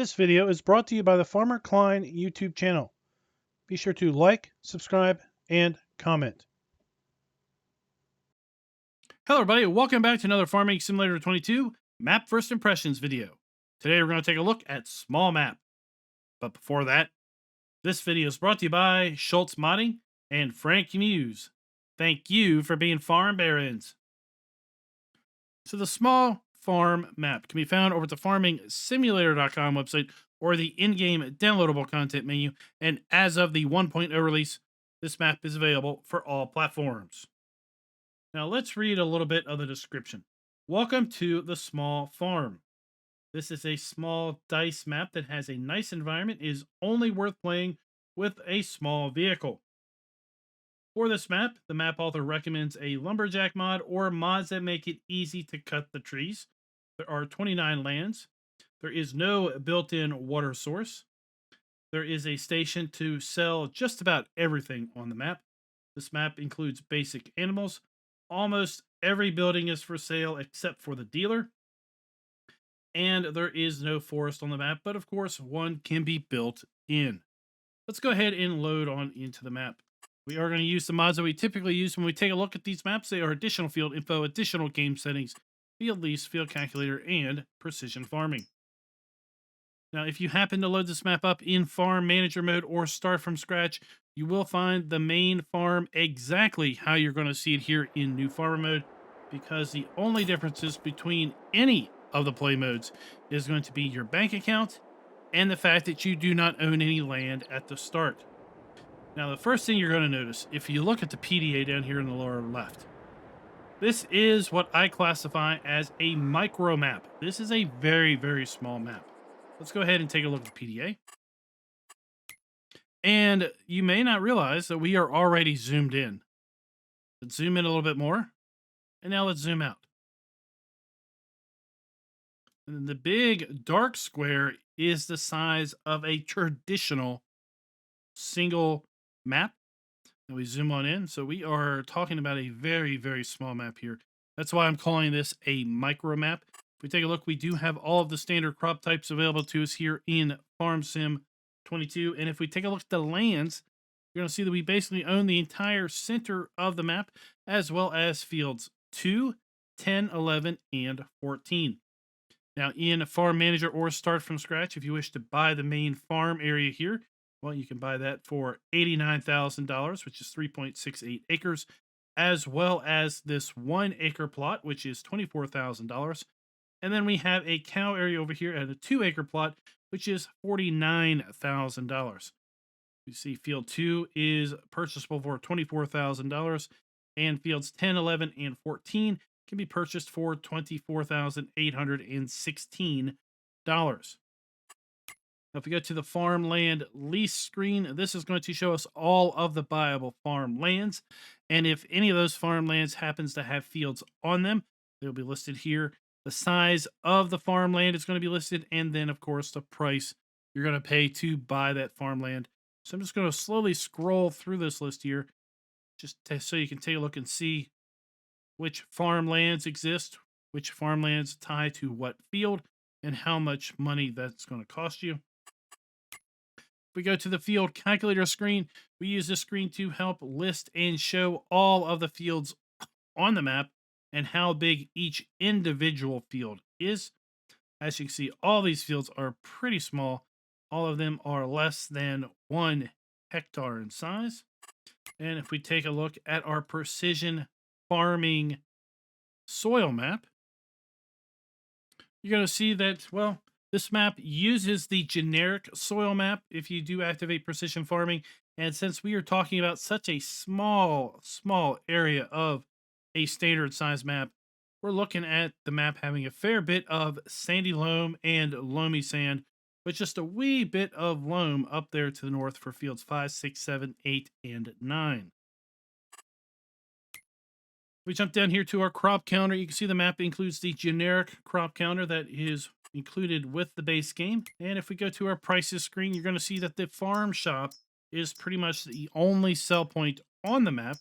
This video is brought to you by the Farmer Klein YouTube channel. Be sure to like, subscribe, and comment. Hello everybody, welcome back to another Farming Simulator 22 Map First Impressions video. Today we're going to take a look at Small Map. But before that, this video is brought to you by Schultz Modding and FrankyY. Thank you for being farm barons. So the Small Farm Map can be found over at the FarmingSimulator.com website or the in-game downloadable content menu, and as of the 1.0 release, this map is available for all platforms. Now let's read a little bit of the description. Welcome to the Small Farm. This is a small dice map that has a nice environment, is only worth playing with a small vehicle. For this map, the map author recommends a Lumberjack mod or mods that make it easy to cut the trees. There are 29 lands. There is no built-in water source. There is a station to sell just about everything on the map. This map includes basic animals. Almost every building is for sale except for the dealer. And there is no forest on the map, but of course one can be built in. Let's go ahead and load on into the map. We are going to use the mods that we typically use when we take a look at these maps. They are additional field info, additional game settings, field lease, field calculator, and precision farming. Now, if you happen to load this map up in farm manager mode or start from scratch, you will find the main farm exactly how you're going to see it here in new farmer mode, because the only differences between any of the play modes is going to be your bank account and the fact that you do not own any land at the start. Now, the first thing you're going to notice, if you look at the PDA down here in the lower left, this is what I classify as a micro map. This is a very, very small map. Let's go ahead and take a look at the PDA. And you may not realize that we are already zoomed in. Let's zoom in a little bit more. And now let's zoom out. And the big dark square is the size of a traditional single map. And we zoom on in. So we are talking about a very, very small map here. That's why I'm calling this a micro map. If we take a look, we do have all of the standard crop types available to us here in Farm Sim 22. And if we take a look at the lands, you're going to see that we basically own the entire center of the map, as well as fields 2, 10, 11, and 14. Now, in Farm Manager or Start from Scratch, if you wish to buy the main farm area here, well, you can buy that for $89,000, which is 3.68 acres, as well as this 1 acre plot, which is $24,000. And then we have a cow area over here at a 2 acre plot, which is $49,000. You see field 2 is purchasable for $24,000, and fields 10, 11, and 14 can be purchased for $24,816. Now, if we go to the farmland lease screen, this is going to show us all of the buyable farmlands. And if any of those farmlands happens to have fields on them, they'll be listed here. The size of the farmland is going to be listed, and then, of course, the price you're going to pay to buy that farmland. So I'm just going to slowly scroll through this list here, just so you can take a look and see which farmlands exist, which farmlands tie to what field, and how much money that's going to cost you. If we go to the field calculator screen, we use this screen to help list and show all of the fields on the map and how big each individual field is. As you can see, all these fields are pretty small. All of them are less than 1 hectare in size. And if we take a look at our precision farming soil map, you're going to see that, well, this map uses the generic soil map if you do activate precision farming. And since we are talking about such a small area of a standard size map, we're looking at the map having a fair bit of sandy loam and loamy sand, with just a wee bit of loam up there to the north for fields 5, 6, 7, 8, and 9. We jump down here to our crop counter. You can see the map includes the generic crop counter that is included with the base game. And if we go to our prices screen, you're going to see that the farm shop is pretty much the only sell point on the map.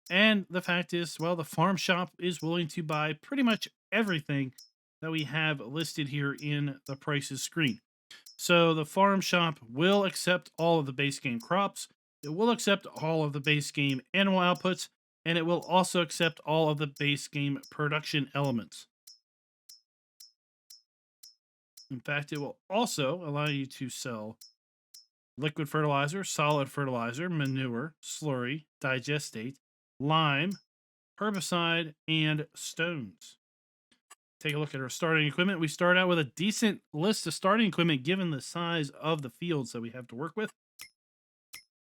And the fact is, well, the farm shop is willing to buy pretty much everything that we have listed here in the prices screen. So the farm shop will accept all of the base game crops. It will accept all of the base game animal outputs, and it will also accept all of the base game production elements. In fact, it will also allow you to sell liquid fertilizer, solid fertilizer, manure, slurry, digestate, lime, herbicide, and stones. Take a look at our starting equipment. We start out with a decent list of starting equipment given the size of the fields that we have to work with.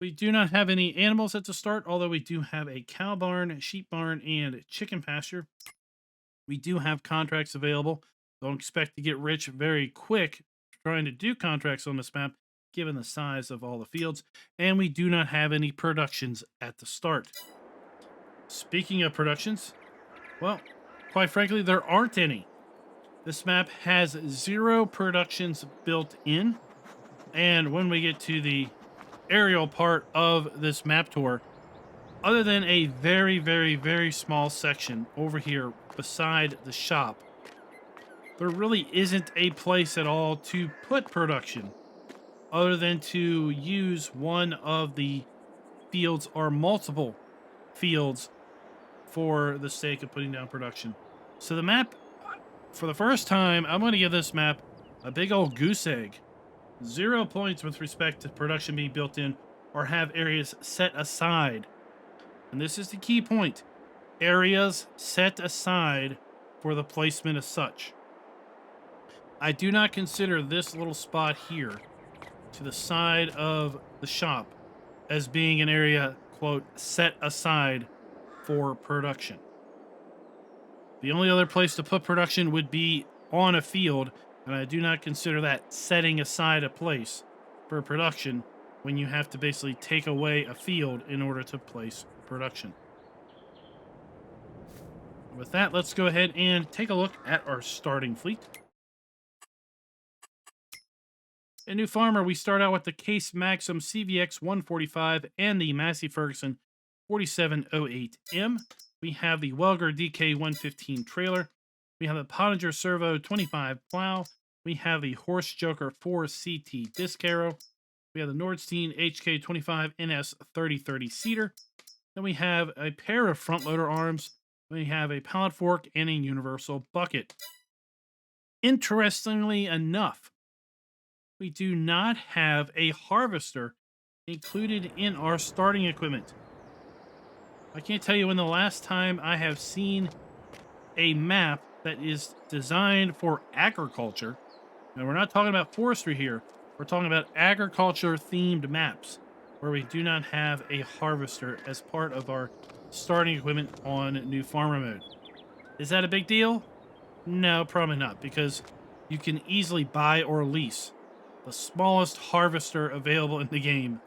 We do not have any animals at the start, although we do have a cow barn, sheep barn, and chicken pasture. We do have contracts available. Don't expect to get rich very quick trying to do contracts on this map, given the size of all the fields. And we do not have any productions at the start. Speaking of productions, well, quite frankly, there aren't any. This map has 0 productions built in. And when we get to the aerial part of this map tour, other than a very, very, very small section over here beside the shop, there really isn't a place at all to put production other than to use one of the fields or multiple fields for the sake of putting down production. So the map, for the first time, I'm going to give this map a big old goose egg. 0 points with respect to production being built in or have areas set aside. And this is the key point. Areas set aside for the placement as such. I do not consider this little spot here to the side of the shop as being an area, quote, set aside for production. The only other place to put production would be on a field, and I do not consider that setting aside a place for production when you have to basically take away a field in order to place production. With that, let's go ahead and take a look at our starting fleet. A new farmer, we start out with the Case Maxim CVX 145 and the Massey Ferguson 4708M. We have the Welger DK 115 trailer. We have the Pottinger Servo 25 plow. We have the Horse Joker 4 CT disc harrow. We have the Nordstein HK 25 NS 3030 seeder. Then we have a pair of front loader arms. We have a pallet fork and a universal bucket. Interestingly enough, we do not have a harvester included in our starting equipment. I can't tell you when the last time I have seen a map that is designed for agriculture. And we're not talking about forestry here. We're talking about agriculture-themed maps where we do not have a harvester as part of our starting equipment on New Farmer mode. Is that a big deal? No, probably not, because you can easily buy or lease the smallest harvester available in the game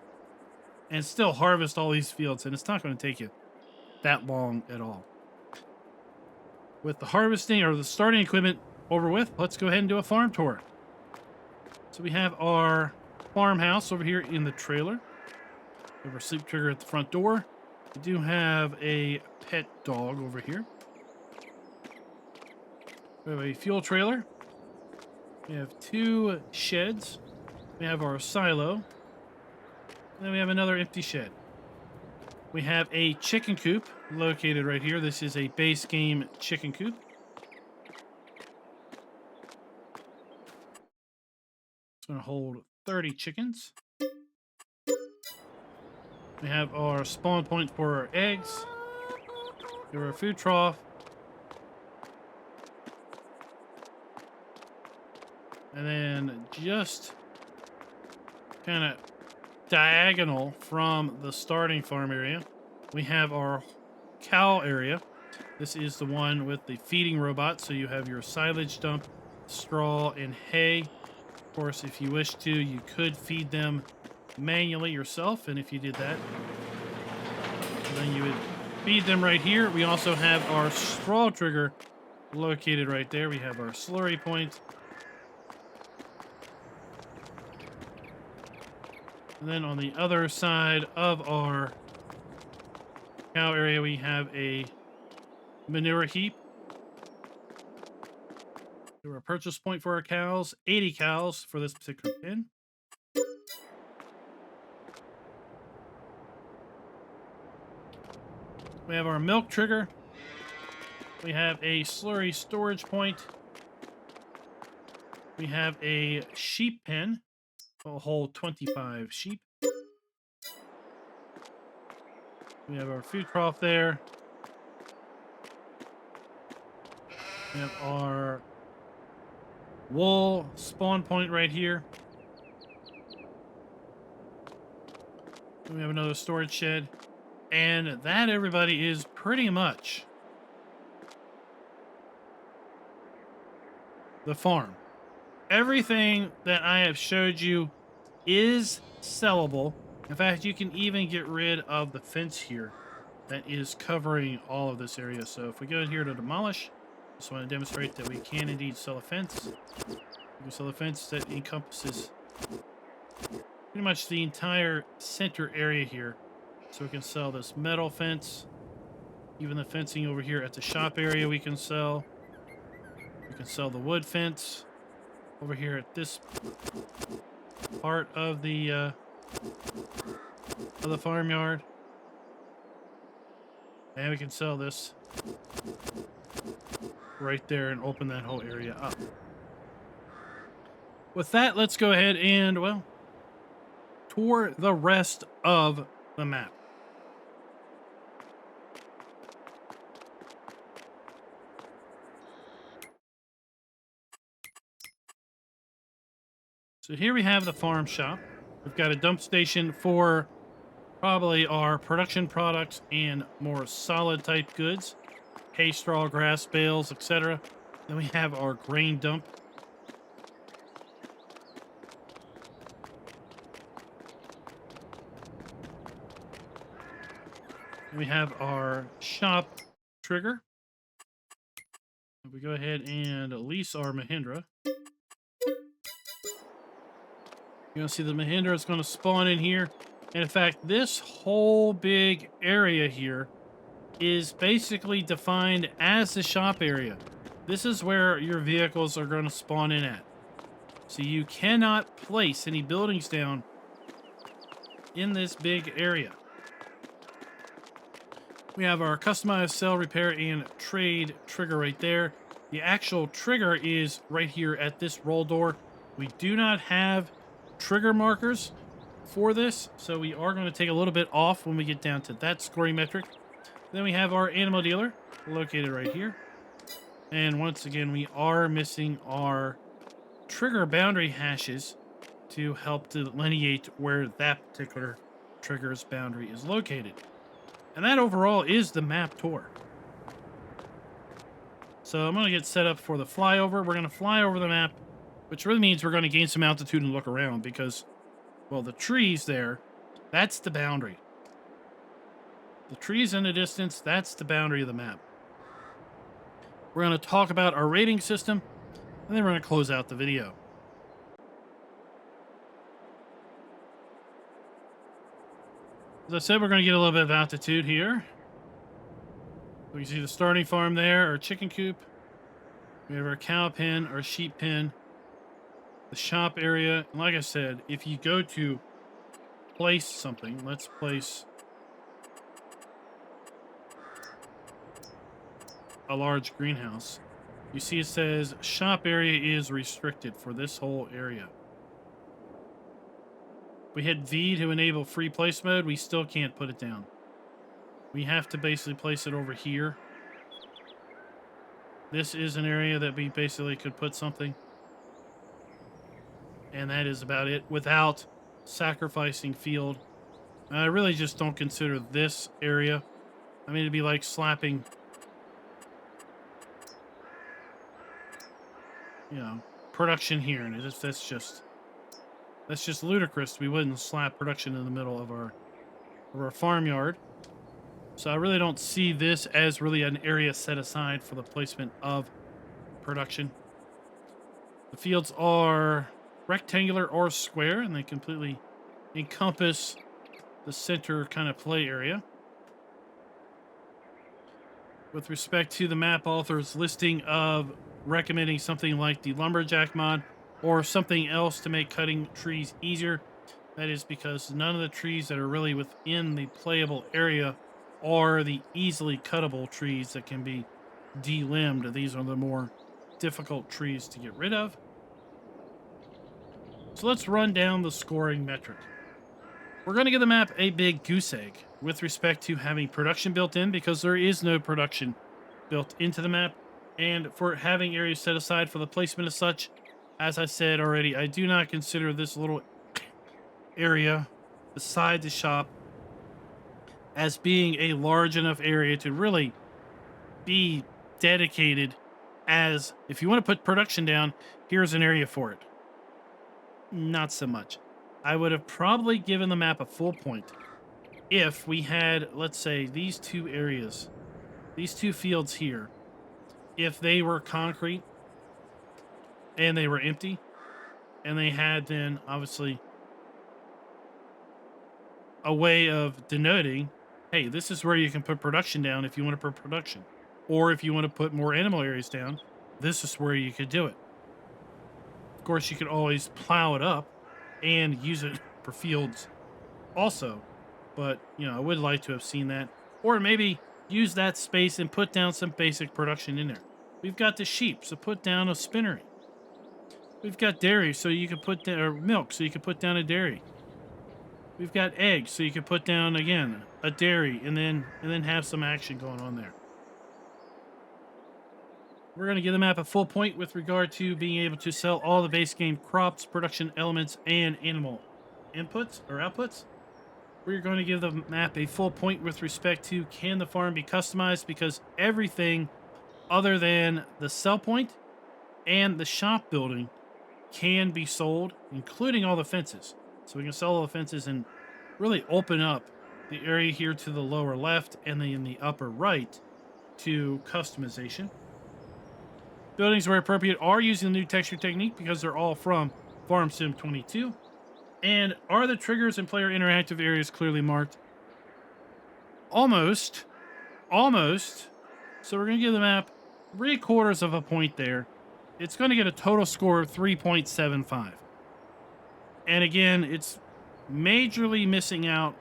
and still harvest all these fields, and it's not going to take you that long at all. With the harvesting or the starting equipment over with, let's go ahead and do a farm tour. So we have our farmhouse over here in the trailer. We have our sleep trigger at the front door. We do have a pet dog over here. We have a fuel trailer. We have 2 sheds. We have our silo. And then we have another empty shed. We have a chicken coop located right here. This is a base game chicken coop. It's going to hold 30 chickens. We have our spawn point for our eggs. We have our food trough. And then just kind of diagonal from the starting farm area, we have our cow area. This is the one with the feeding robot. So you have your silage dump, straw, and hay. Of course, if you wish to, you could feed them manually yourself. And if you did that, then you would feed them right here. We also have our straw trigger located right there. We have our slurry point. And then on the other side of our cow area, we have a manure heap. We have our purchase point for our cows, 80 cows for this particular pen. We have our milk trigger. We have a slurry storage point. We have a sheep pen. Will hold 25 sheep. We have our food trough there. We have our wool spawn point right here. We have another storage shed. And that, everybody, is pretty much the farm. Everything that I have showed you is sellable. In fact, you can even get rid of the fence here that is covering all of this area. So if we go in here to demolish, just want to demonstrate that we can indeed sell a fence. We can sell a fence that encompasses pretty much the entire center area here. So we can sell this metal fence, even the fencing over here at the shop area we can sell. We can sell the wood fence over here at this part of the farmyard. And we can sell this right there and open that whole area up. With that, let's go ahead and, well, tour the rest of the map. So here we have the farm shop. We've got a dump station for probably our production products and more solid type goods. Hay, straw, grass, bales, etc. Then we have our grain dump. And we have our shop trigger. If we go ahead and lease our Mahindra. You're going to see the Mahindra is going to spawn in here. And in fact, this whole big area here is basically defined as the shop area. This is where your vehicles are going to spawn in at. So you cannot place any buildings down in this big area. We have our customized sell, repair, and trade trigger right there. The actual trigger is right here at this roll door. We do not have trigger markers for this, so we are going to take a little bit off when we get down to that scoring metric. Then we have our animal dealer located right here. And once again, we are missing our trigger boundary hashes to help delineate where that particular trigger's boundary is located. And that overall is the map tour. So I'm going to get set up for the flyover. We're going to fly over the map, which really means we're going to gain some altitude and look around because, well, the trees there, that's the boundary. The trees in the distance, that's the boundary of the map. We're going to talk about our rating system, and then we're going to close out the video. As I said, we're going to get a little bit of altitude here. We can see the starting farm there, our chicken coop. We have our cow pen, our sheep pen, the shop area. And like I said, if you go to place something, let's place a large greenhouse. You see it says shop area is restricted for this whole area. We hit V to enable free place mode. We still can't put it down. We have to basically place it over here. This is an area that we basically could put something. And that is about it without sacrificing field. I really just don't consider this area. I mean, it'd be like slapping, you know, production here. And that's just ludicrous. We wouldn't slap production in the middle of our farmyard. So I really don't see this as really an area set aside for the placement of production. The fields are rectangular or square, and they completely encompass the center kind of play area. With respect to the map author's listing of recommending something like the Lumberjack mod or something else to make cutting trees easier. That is because none of the trees that are really within the playable area are the easily cuttable trees that can be delimbed. These are the more difficult trees to get rid of. So let's run down the scoring metric. We're going to give the map a big goose egg with respect to having production built in, because there is no production built into the map, and for having areas set aside for the placement of such. As I said already, I do not consider this little area beside the shop as being a large enough area to really be dedicated as, if you want to put production down, here's an area for it. Not so much. I would have probably given the map a full point if we had, let's say, these two areas, these two fields here, if they were concrete and they were empty, and they had then obviously a way of denoting, hey, this is where you can put production down if you want to put production. Or if you want to put more animal areas down, this is where you could do it. Of course, you could always plow it up and use it for fields also. But, you know, I would like to have seen that. Or maybe use that space and put down some basic production in there. We've got the sheep, so put down a spinnery. We've got dairy, so you can put down, or milk, so you can put down a dairy. We've got eggs, so you can put down, again, a dairy, and then have some action going on there. We're going to give the map a full point with regard to being able to sell all the base game crops, production elements, and animal inputs or outputs. We're going to give the map a full point with respect to, can the farm be customized, because everything other than the sell point and the shop building can be sold, including all the fences. So we can sell all the fences and really open up the area here to the lower left and then in the upper right to customization. Buildings where appropriate are using the new texture technique because they're all from Farm Sim 22. And are the triggers and player interactive areas clearly marked? Almost. Almost. So we're going to give the map 3/4 of a point there. It's going to get a total score of 3.75. And again, it's majorly missing out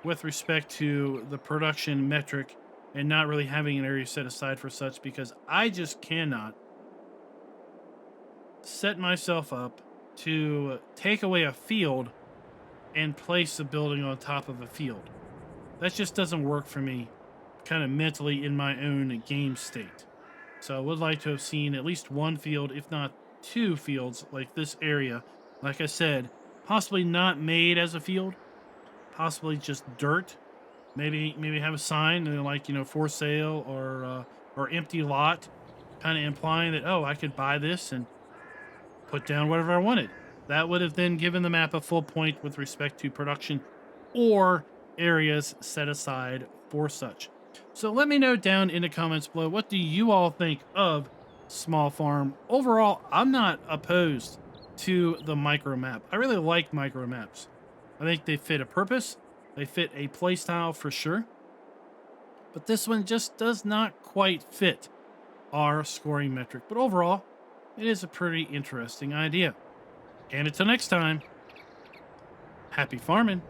with respect to the production metric and not really having an area set aside for such, because I just cannot set myself up to take away a field and place a building on top of a field. That just doesn't work for me kind of mentally in my own game state. So I would like to have seen at least one field, if not two fields, like this area. Like I said, possibly not made as a field, possibly just dirt. Maybe have a sign and like, you know, for sale or empty lot, kind of implying that, oh, I could buy this and put down whatever I wanted. That would have then given the map a full point with respect to production or areas set aside for such. So let me know down in the comments below, what do you all think of Small Farm? Overall, I'm not opposed to the micro map. I really like micro maps. I think they fit a purpose. They fit a playstyle for sure. But this one just does not quite fit our scoring metric. But overall, it is a pretty interesting idea. And until next time, happy farming.